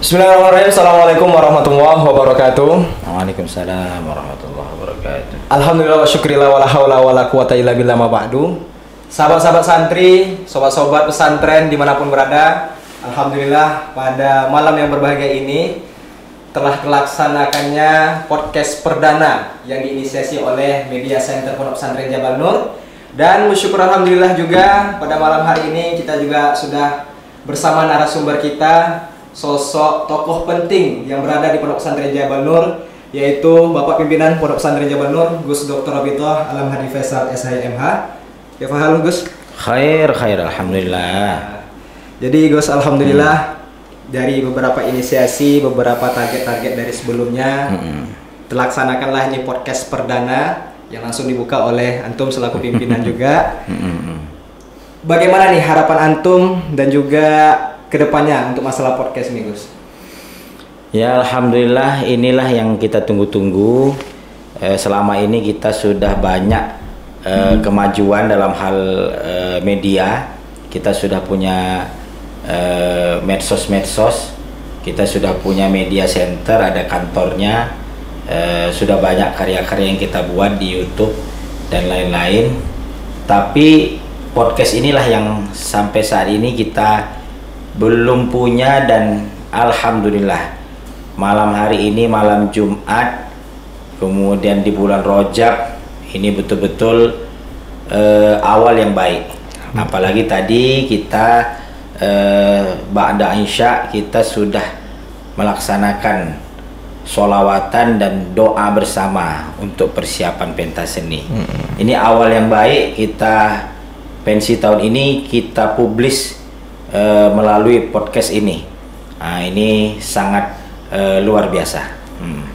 Bismillahirrahmanirrahim. Assalamualaikum warahmatullahi wabarakatuh. Waalaikumsalam warahmatullahi wabarakatuh. Alhamdulillah wa syukrillah wa la haula wa la quwata illa billah ma ba'du. Sahabat-sahabat santri, sobat-sobat pesantren dimanapun berada, alhamdulillah pada malam yang berbahagia ini telah terlaksanakannya podcast perdana yang diinisiasi oleh Media Center Pondok Pesantren Jabal Nur. Dan bersyukur alhamdulillah juga pada malam hari ini kita juga sudah bersama narasumber kita, sosok tokoh penting yang berada di Pondok Pesantren Jabal Nur, yaitu Bapak Pimpinan Pondok Pesantren Jabal Nur, Gus Dr. Rabitoh Alam Hadi Faisal SHMH. Ya, halo Gus. Khair, alhamdulillah. Jadi Gus, alhamdulillah dari beberapa inisiasi, beberapa target-target dari sebelumnya, terlaksanakanlah ini podcast perdana yang langsung dibuka oleh antum selaku pimpinan juga. Bagaimana nih harapan antum dan juga kedepannya untuk masalah podcast ini, Gus? Ya, alhamdulillah, inilah yang kita tunggu-tunggu. Selama ini kita sudah banyak kemajuan dalam hal media. Kita sudah punya medsos, kita sudah punya media center, ada kantornya, sudah banyak karya-karya yang kita buat di YouTube dan lain-lain. Tapi podcast inilah yang sampai saat ini kita belum punya, dan alhamdulillah malam hari ini malam Jumat, kemudian di bulan Rajab ini betul-betul awal yang baik. Apalagi tadi kita ba'da Isya kita sudah melaksanakan sholawatan dan doa bersama untuk persiapan pentas seni. Ini awal yang baik. Kita pensi tahun ini kita publis melalui podcast ini. Nah, ini sangat luar biasa.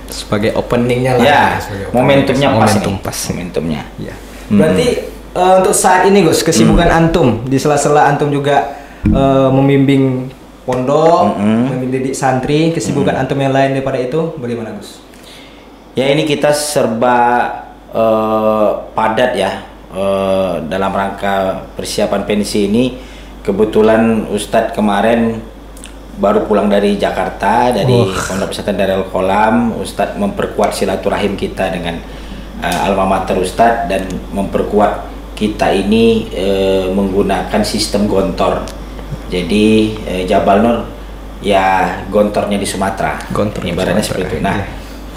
Sebagai openingnya lah. Ya, momentumnya pas. Momentumnya. Ya. Berarti untuk saat ini Gus, kesibukan antum di sela-sela antum juga membimbing pondok, mendidik santri, kesibukan antum yang lain daripada itu bagaimana, Gus? Ya, ini kita serba padat ya dalam rangka persiapan pensi ini. Kebetulan Ustadz kemarin baru pulang dari Jakarta, dari Pondok Pesantren Darul Qolam. Ustadz memperkuat silaturahim kita dengan alma mater Ustadz, dan memperkuat kita ini menggunakan sistem gontor. Jadi Jabal Nur ya gontornya di Sumatera, ibaratnya seperti itu. Nah,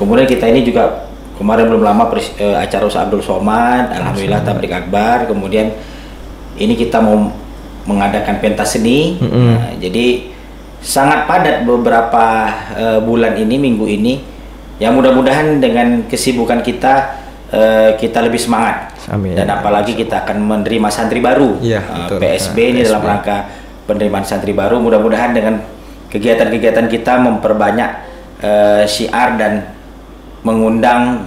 kemudian kita ini juga kemarin belum lama acara Ustaz Abdul Somad, alhamdulillah tablik akbar. Kemudian ini kita mau mengadakan pentas seni. Nah, jadi sangat padat beberapa bulan ini, minggu ini. Ya, mudah-mudahan dengan kesibukan kita kita lebih semangat. Amin. Dan apalagi kita akan menerima santri baru. Ya, PSB ini dalam rangka penerimaan santri baru. Mudah-mudahan dengan kegiatan-kegiatan kita memperbanyak syiar dan mengundang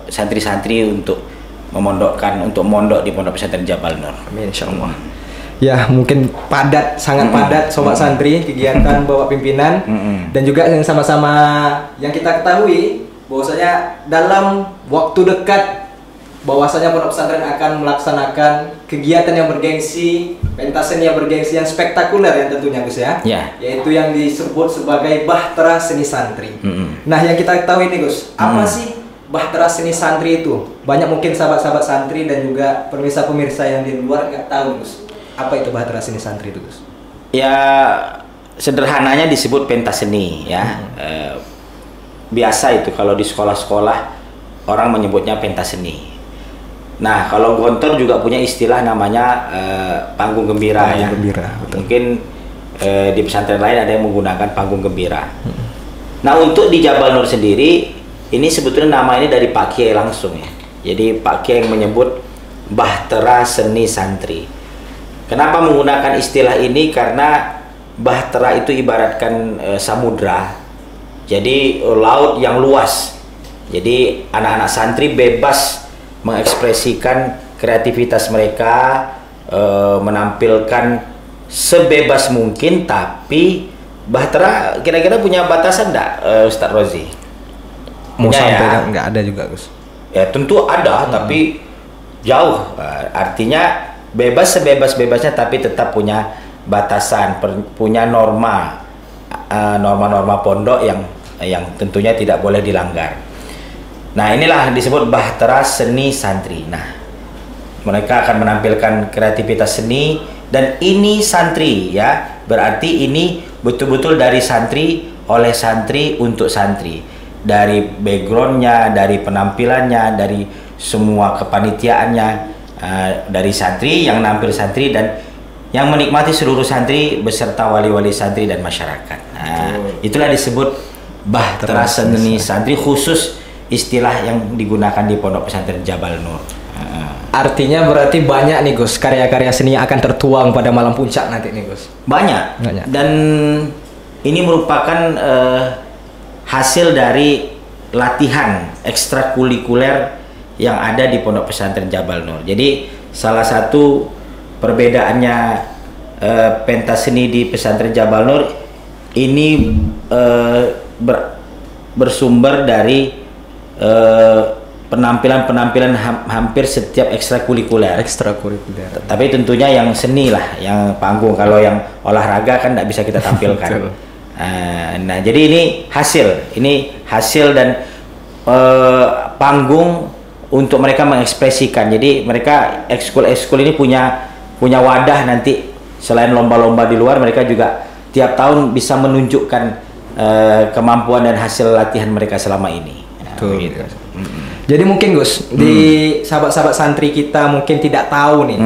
santri-santri untuk mondok di Pondok Pesantren Jabal Nur. Amin, insyaallah. Ya, mungkin padat, sangat padat sobat santri kegiatan Bapak pimpinan, dan juga yang sama-sama yang kita ketahui bahwasanya dalam waktu dekat bahwasanya Pondok Pesantren akan melaksanakan kegiatan yang bergengsi, pentas seni yang bergengsi, yang spektakuler yang tentunya Gus ya. Yaitu yang disebut sebagai Bahtera Seni Santri. Nah, yang kita ketahui nih Gus, apa sih Bahtera Seni Santri itu? Banyak mungkin sahabat-sahabat santri dan juga pemirsa-pemirsa yang di luar nggak tahu Gus. Apa itu Bahtera Seni Santri itu, Gus? Ya, sederhananya disebut pentas seni ya. Biasa itu kalau di sekolah-sekolah orang menyebutnya pentas seni. Nah, kalau gontor juga punya istilah namanya panggung gembira. Panggung gembira, betul. Mungkin di pesantren lain ada yang menggunakan panggung gembira. Nah, untuk di Jabal Nur sendiri, ini sebetulnya nama ini dari Pak Kiai langsung ya. Jadi Pak Kiai yang menyebut Bahtera Seni Santri. Kenapa menggunakan istilah ini? Karena Bahtera itu ibaratkan samudra. Jadi laut yang luas. Jadi anak-anak santri bebas mengekspresikan kreativitas mereka, menampilkan sebebas mungkin. Tapi Bahtera kira-kira punya batasan enggak, Ustadz Rozi? Mau sampai nggak ada juga, Gus? Ya tentu ada, tapi jauh. Artinya bebas sebebas-bebasnya, tapi tetap punya batasan, punya norma. norma-norma pondok yang tentunya tidak boleh dilanggar. Nah, inilah disebut Bahtera Seni Santri. Nah, mereka akan menampilkan kreativitas seni, dan ini santri ya, berarti ini betul-betul dari santri, oleh santri, untuk santri. Dari backgroundnya, dari penampilannya, dari semua kepanitiaannya, dari santri, yang nampil santri, dan yang menikmati seluruh santri beserta wali-wali santri dan masyarakat. Nah, itulah disebut Bahtera Seni Santri, khusus istilah yang digunakan di Pondok Pesantren Jabal Nur. Artinya berarti banyak nih Gus karya-karya seni yang akan tertuang pada malam puncak nanti nih Gus. Banyak. Dan ini merupakan hasil dari latihan ekstrakurikuler yang ada di Pondok Pesantren Jabal Nur. Jadi salah satu perbedaannya pentas seni di Pesantren Jabal Nur ini bersumber dari penampilan-penampilan hampir setiap ekstrakurikuler. Tapi tentunya yang seni lah, yang panggung. Kalau yang olahraga kan tidak bisa kita tampilkan. Nah, jadi ini hasil dan panggung untuk mereka mengekspresikan. Jadi mereka ekskul ini punya wadah nanti. Selain lomba-lomba di luar, mereka juga tiap tahun bisa menunjukkan kemampuan dan hasil latihan mereka selama ini. Gitu. Jadi mungkin Gus, di sahabat-sahabat santri kita mungkin tidak tahu nih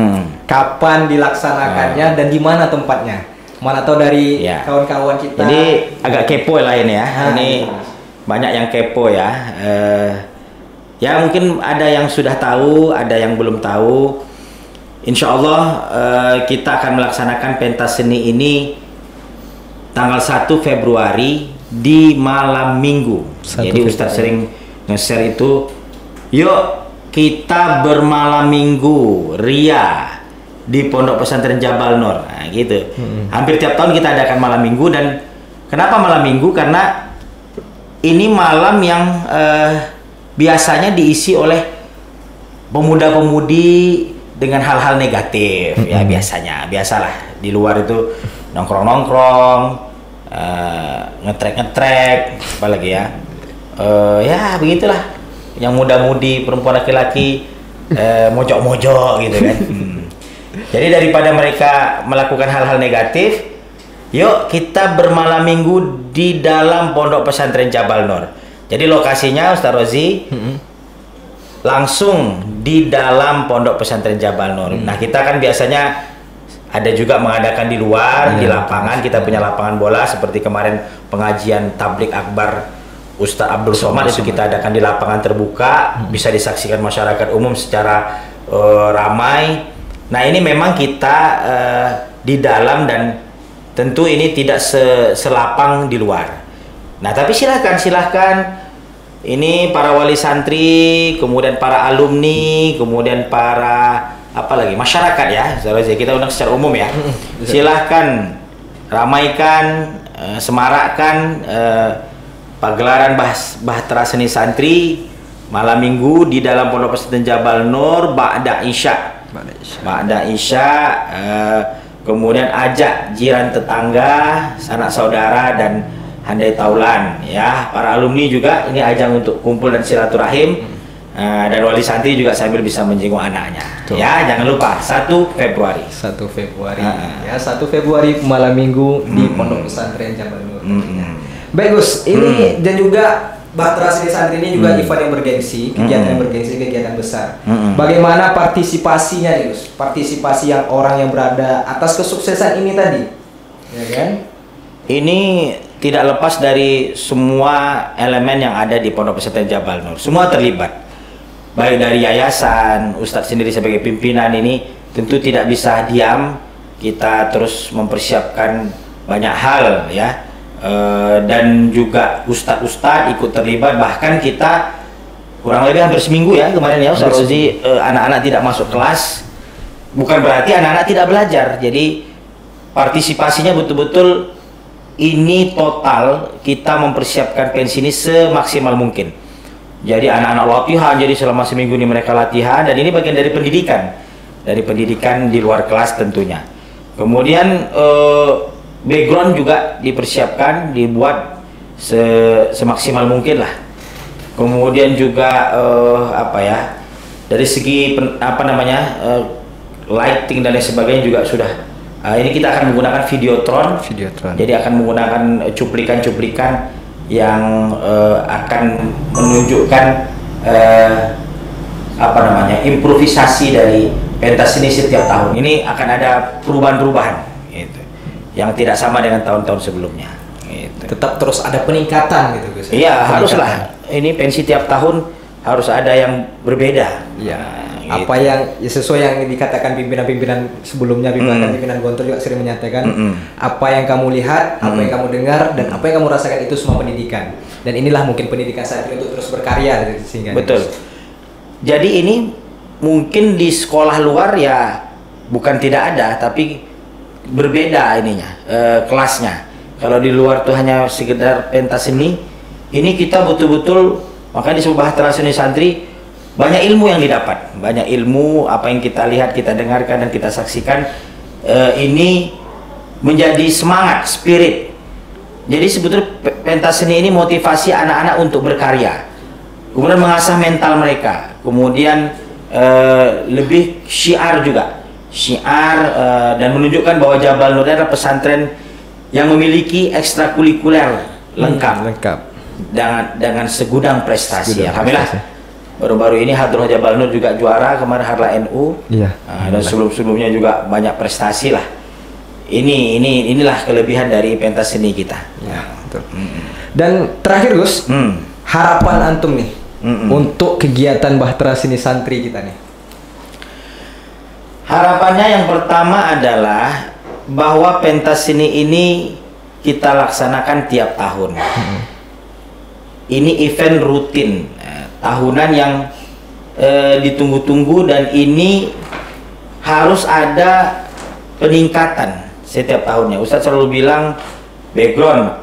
kapan dilaksanakannya dan di mana tempatnya. Mana tahu dari kawan-kawan kita. Jadi agak kepo lah ini ya. Ini banyak yang kepo ya. Ya mungkin ada yang sudah tahu, ada yang belum tahu. Insya Allah kita akan melaksanakan pentas seni ini tanggal 1 Februari di malam minggu. Jadi Ustadz sering nge-share itu, yuk kita bermalam minggu ria di Pondok Pesantren Jabal Nur. Nah, gitu. Hampir tiap tahun kita adakan malam minggu. Dan kenapa malam minggu? Karena ini malam yang biasanya diisi oleh pemuda-pemudi dengan hal-hal negatif. Ya biasalah di luar itu nongkrong-nongkrong, ngetrek, apalagi ya. Ya begitulah, yang muda-mudi, perempuan, laki-laki, mojok-mojok gitu kan. Jadi daripada mereka melakukan hal-hal negatif, yuk kita bermalam minggu di dalam Pondok Pesantren Jabal Nur. Jadi lokasinya Ustaz Rozi langsung di dalam Pondok Pesantren Jabal Nur. Nah, kita kan biasanya ada juga mengadakan di luar, di lapangan. Kita punya lapangan bola seperti kemarin pengajian tablik akbar Ustadz Abdul Somad itu kita adakan di lapangan terbuka, bisa disaksikan masyarakat umum secara ramai. Nah, ini memang kita di dalam, dan tentu ini tidak selapang di luar. Nah, tapi silahkan ini para wali santri, kemudian para alumni, kemudian para masyarakat ya. Kita undang secara umum ya. Silahkan ramaikan, semarakkan pagelaran Bahtera Seni Santri malam minggu di dalam Pondok Pesantren Jabal Nur ba'da Isya. Kemudian ajak jiran tetangga, sanak saudara, dan handai taulan ya. Para alumni juga ini ajang untuk kumpul dan silaturahim. Dan wali santri juga sambil bisa menjenguk anaknya. Ya, jangan lupa 1 Februari. 1 Februari. Ya, 1 Februari malam minggu di Pondok Pesantren Jabal Nur. Baik Gus, ini dan juga Bahtera Seni Santri ini juga event yang bergengsi, kegiatan yang bergengsi, kegiatan besar. Bagaimana partisipasinya nih Gus? Partisipasi yang orang yang berada atas kesuksesan ini tadi, ya kan? Ini tidak lepas dari semua elemen yang ada di Pondok Pesantren Jabal Nur. Semua terlibat. Baik dari yayasan, Ustadz sendiri sebagai pimpinan ini tentu tidak bisa diam. Kita terus mempersiapkan banyak hal ya. Dan juga ustadz-ustadz ikut terlibat, bahkan kita kurang lebih hampir seminggu ya kemarin ya Ustaz Rozi, anak-anak tidak masuk kelas, bukan berarti anak-anak tidak belajar. Jadi partisipasinya betul-betul ini total, kita mempersiapkan pensi ini semaksimal mungkin. Jadi anak-anak latihan, jadi selama seminggu ini mereka latihan, dan ini bagian dari pendidikan di luar kelas tentunya. Kemudian background juga dipersiapkan, dibuat semaksimal mungkin lah. Kemudian juga dari segi lighting dan lain sebagainya juga sudah. Ini kita akan menggunakan videotron. Jadi akan menggunakan cuplikan-cuplikan yang akan menunjukkan improvisasi dari pentas ini setiap tahun. Ini akan ada perubahan-perubahan gitu, yang tidak sama dengan tahun-tahun sebelumnya gitu. Tetap terus ada peningkatan gitu Gus. Iya, haruslah. Ini pensi tiap tahun harus ada yang berbeda. Iya. Gitu. Apa yang sesuai yang dikatakan pimpinan-pimpinan sebelumnya, pimpinan Gontor juga sering menyatakan apa yang kamu lihat, apa yang kamu dengar, dan apa yang kamu rasakan itu semua pendidikan. Dan inilah mungkin pendidikan santri untuk terus berkarya sehingga. Betul. Jadi ini mungkin di sekolah luar ya bukan tidak ada, tapi berbeda ininya kelasnya. Kalau di luar tuh hanya sekedar pentas seni, ini kita betul-betul, makanya di Bahtera Seni Santri banyak ilmu yang didapat, banyak ilmu apa yang kita lihat, kita dengarkan dan kita saksikan. Ini menjadi semangat, spirit. Jadi sebetulnya pentas seni ini motivasi anak-anak untuk berkarya, kemudian mengasah mental mereka, kemudian lebih syiar juga, dan menunjukkan bahwa Jabal Nur adalah pesantren yang memiliki ekstrakurikuler lengkap dengan segudang prestasi. Alhamdulillah. Baru-baru ini Hadroh Jabal Nur juga juara kemarin Harla NU. Iya. Dan sebelum-sebelumnya juga banyak prestasi lah. Inilah kelebihan dari pentas seni kita. Ya, betul. Dan terakhir Gus, harapan antum nih untuk kegiatan Bahtera Seni Santri kita nih. Harapannya yang pertama adalah bahwa pentas seni ini kita laksanakan tiap tahun. Ini event rutin tahunan yang ditunggu-tunggu, dan ini harus ada peningkatan setiap tahunnya. Ustadz selalu bilang background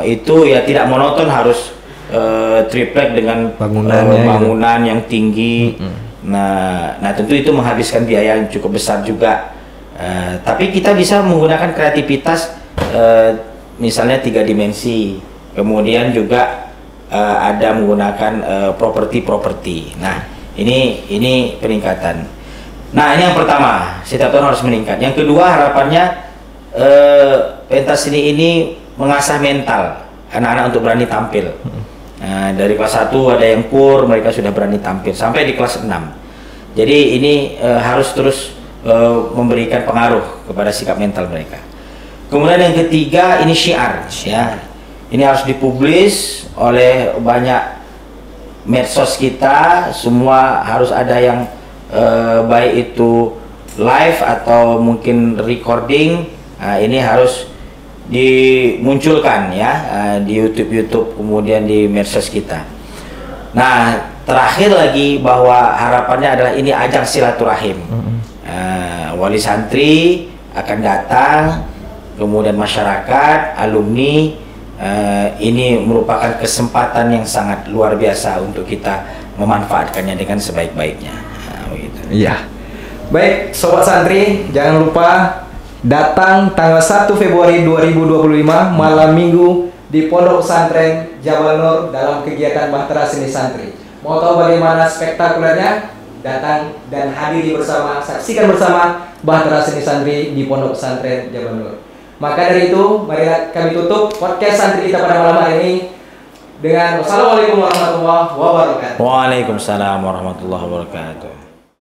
itu ya tidak monoton, harus triplek dengan bangunan yang tinggi. Nah tentu itu menghabiskan biaya yang cukup besar juga. Tapi kita bisa menggunakan kreativitas, misalnya 3 dimensi, kemudian juga ada menggunakan properti. Nah ini peningkatan. Nah ini yang pertama, setiap tahun harus meningkat. Yang kedua harapannya pentas seni ini mengasah mental anak-anak untuk berani tampil. Dari kelas 1 ada yang kur, mereka sudah berani tampil sampai di kelas 6. Jadi ini harus terus memberikan pengaruh kepada sikap mental mereka. Kemudian yang ketiga ini syiar, ya. Ini harus dipublis oleh banyak medsos kita, semua harus ada yang baik itu live atau mungkin recording. Ini harus dimunculkan ya di YouTube, kemudian di medsos kita. Nah, terakhir lagi bahwa harapannya adalah ini ajang silaturahim. Wali santri akan datang, kemudian masyarakat, alumni. Ini merupakan kesempatan yang sangat luar biasa untuk kita memanfaatkannya dengan sebaik-baiknya. Iya. Baik, sobat santri, jangan lupa datang tanggal 1 Februari 2025 malam Minggu di Pondok Pesantren Jabal Nur dalam kegiatan Bahtera Seni Santri. Mau tahu bagaimana spektakulernya? Datang dan hadiri bersama, saksikan bersama Bahtera Seni Santri di Pondok Pesantren Jabal Nur. Maka dari itu, mari kami tutup podcast santri kita pada malam hari ini dengan wassalamualaikum warahmatullahi wabarakatuh. Waalaikumsalam warahmatullahi wabarakatuh.